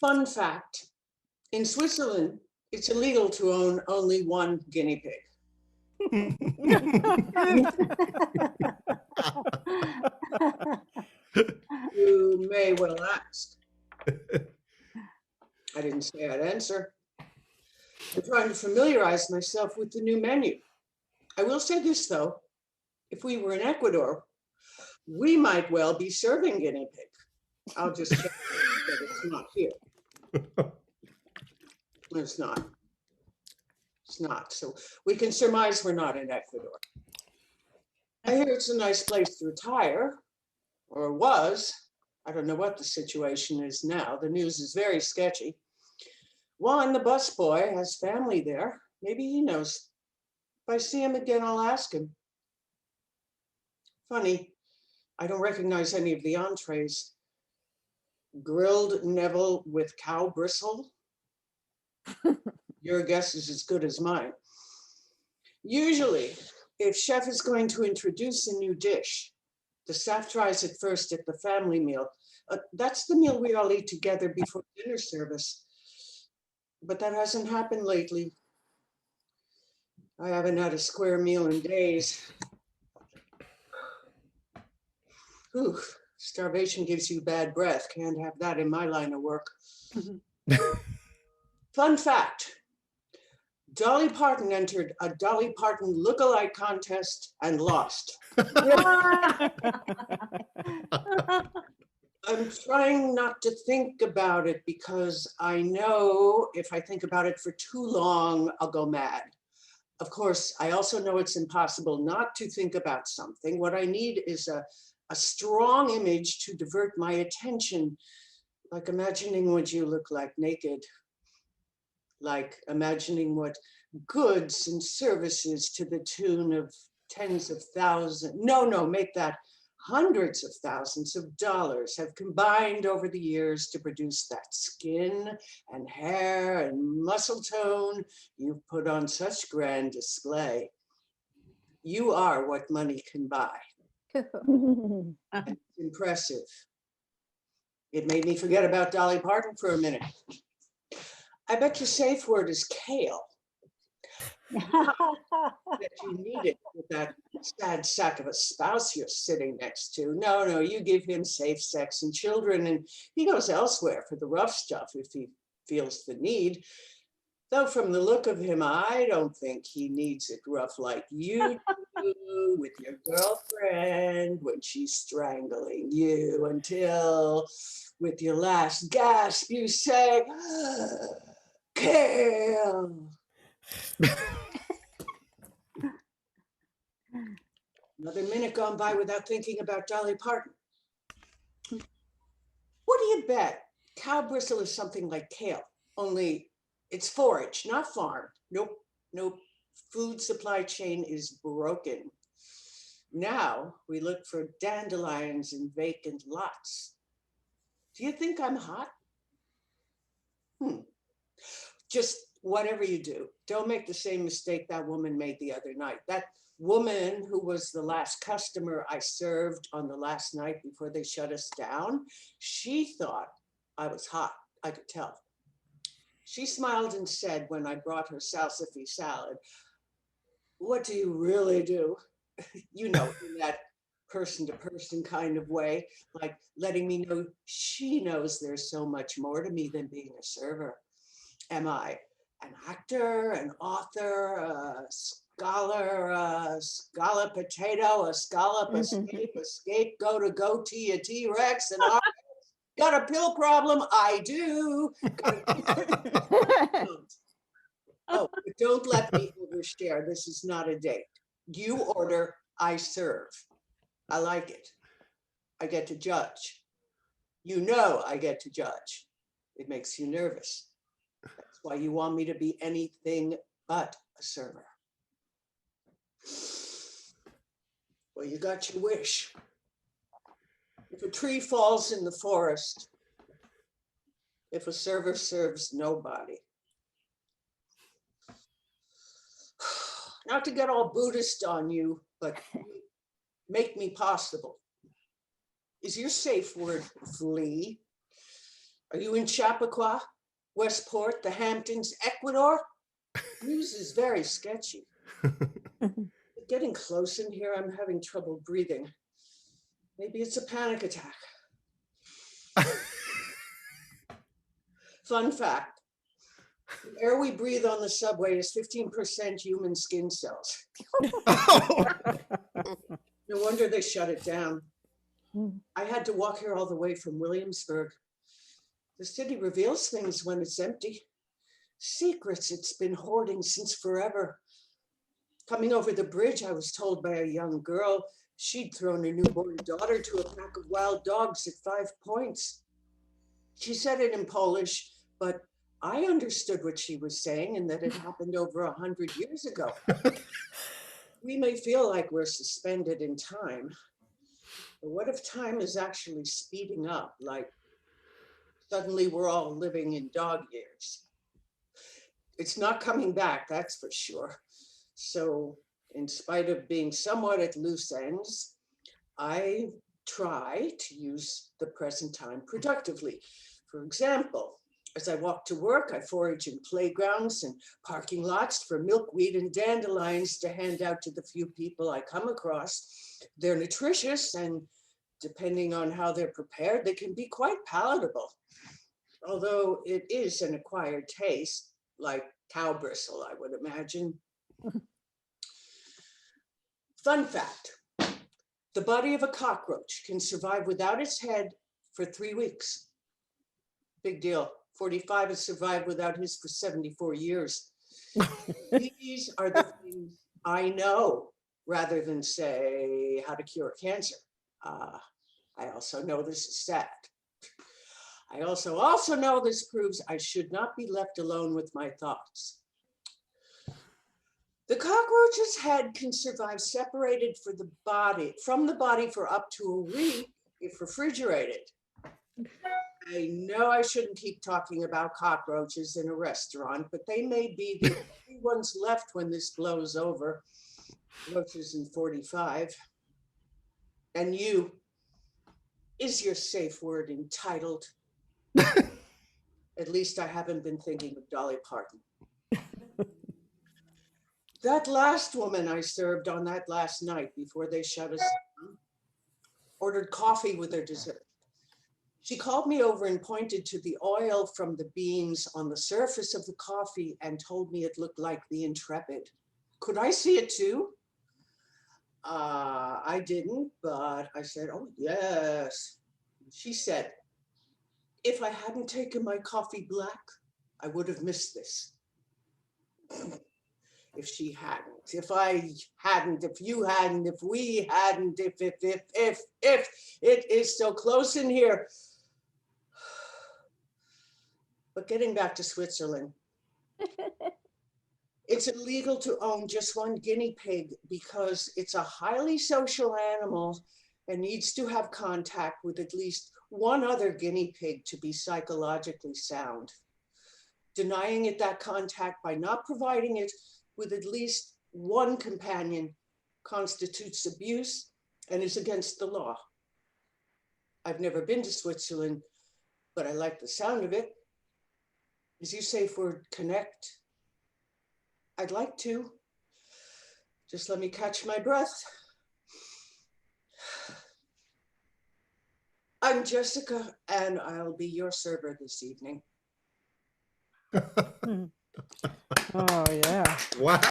Fun fact, in Switzerland, it's illegal to own only one guinea pig. You may well ask. I didn't say I'd answer. I'm trying to familiarize myself with the new menu. I will say this, though. If we were in Ecuador, we might well be serving guinea pig. I'll just check that it's not here. It's not. It's not. So we can surmise we're not in Ecuador. I hear it's a nice place to retire, or was. I don't know what the situation is now. The news is very sketchy. Juan, the busboy, has family there. Maybe he knows. If I see him again, I'll ask him. Funny, I don't recognize any of the entrees. Grilled Neville with cow bristle. Your guess is as good as mine. Usually, if chef is going to introduce a new dish, the staff tries it first at the family meal. That's the meal we all eat together before dinner service. But that hasn't happened lately. I haven't had a square meal in days. Whew, starvation gives you bad breath. Can't have that in my line of work. Fun fact, Dolly Parton entered a Dolly Parton look-alike contest and lost. I'm trying not to think about it because I know if I think about it for too long, I'll go mad. Of course, I also know it's impossible not to think about something. What I need is a strong image to divert my attention, like imagining what you look like naked, like imagining what goods and services to the tune of tens of thousands, make that hundreds of thousands of dollars have combined over the years to produce that skin and hair and muscle tone you've put on such grand display. You are what money can buy. It's impressive. It made me forget about Dolly Parton for a minute. I bet your safe word is kale. That you need it with that sad sack of a spouse you're sitting next to. No, you give him safe sex and children, and he goes elsewhere for the rough stuff if he feels the need. Though from the look of him, I don't think he needs it rough like you do with your girlfriend when she's strangling you until, with your last gasp, you say, kale. Another minute gone by without thinking about Dolly Parton. What do you bet? Cow bristle is something like kale, only it's forage, not farm. Nope. Food supply chain is broken. Now we look for dandelions in vacant lots. Do you think I'm hot? Just whatever you do, don't make the same mistake that woman made the other night. That woman who was the last customer I served on the last night before they shut us down, she thought I was hot. I could tell. She smiled and said when I brought her salsify salad, "What do you really do?" You know, in that person-to-person kind of way, like letting me know she knows there's so much more to me than being a server. Am I an actor, an author, a scholar, a scallop potato, a scallop, a scapegoat, a goatee, a T-Rex, an artist? Got a pill problem? I do. Oh, but don't let me overshare. This is not a date. You order, I serve. I like it. I get to judge. You know I get to judge. It makes you nervous. That's why you want me to be anything but a server. Well, you got your wish. If a tree falls in the forest, if a server serves nobody. Not to get all Buddhist on you, but make me possible. Is your safe word flee? Are you in Chappaqua, Westport, the Hamptons, Ecuador? News is very sketchy. Getting close in here, I'm having trouble breathing. Maybe it's a panic attack. Fun fact, the air we breathe on the subway is 15% human skin cells. No wonder they shut it down. I had to walk here all the way from Williamsburg. The city reveals things when it's empty. Secrets it's been hoarding since forever. Coming over the bridge, I was told by a young girl she'd thrown her newborn daughter to a pack of wild dogs at 5 points. She said it in Polish, but I understood what she was saying and that it happened over 100 years ago. We may feel like we're suspended in time, but what if time is actually speeding up, like suddenly we're all living in dog years? It's not coming back, that's for sure. So in spite of being somewhat at loose ends, I try to use the present time productively. For example, as I walk to work, I forage in playgrounds and parking lots for milkweed and dandelions to hand out to the few people I come across. They're nutritious, and depending on how they're prepared, they can be quite palatable. Although it is an acquired taste, like cow bristle, I would imagine. Fun fact, the body of a cockroach can survive without its head for 3 weeks. Big deal. 45 has survived without his for 74 years. These are the things I know, rather than say how to cure cancer. I also know this is sad. I also know this proves I should not be left alone with my thoughts. The cockroach's head can survive separated from the body for up to a week if refrigerated. I know I shouldn't keep talking about cockroaches in a restaurant, but they may be the only ones left when this blows over. Roaches in 45. And you, is your safe word entitled? At least I haven't been thinking of Dolly Parton. That last woman I served on that last night before they shut us down ordered coffee with her dessert. She called me over and pointed to the oil from the beans on the surface of the coffee and told me it looked like the Intrepid. Could I see it too? I didn't, but I said, oh yes. She said, if I hadn't taken my coffee black, I would have missed this. If she hadn't, if I hadn't, if you hadn't, if we hadn't, if it is so close in here. But getting back to Switzerland, it's illegal to own just one guinea pig because it's a highly social animal and needs to have contact with at least one other guinea pig to be psychologically sound. Denying it that contact by not providing it with at least one companion constitutes abuse and is against the law. I've never been to Switzerland, but I like the sound of it. Is your safe word connect? I'd like to. Just let me catch my breath. I'm Jessica, and I'll be your server this evening. Oh, yeah. Wow.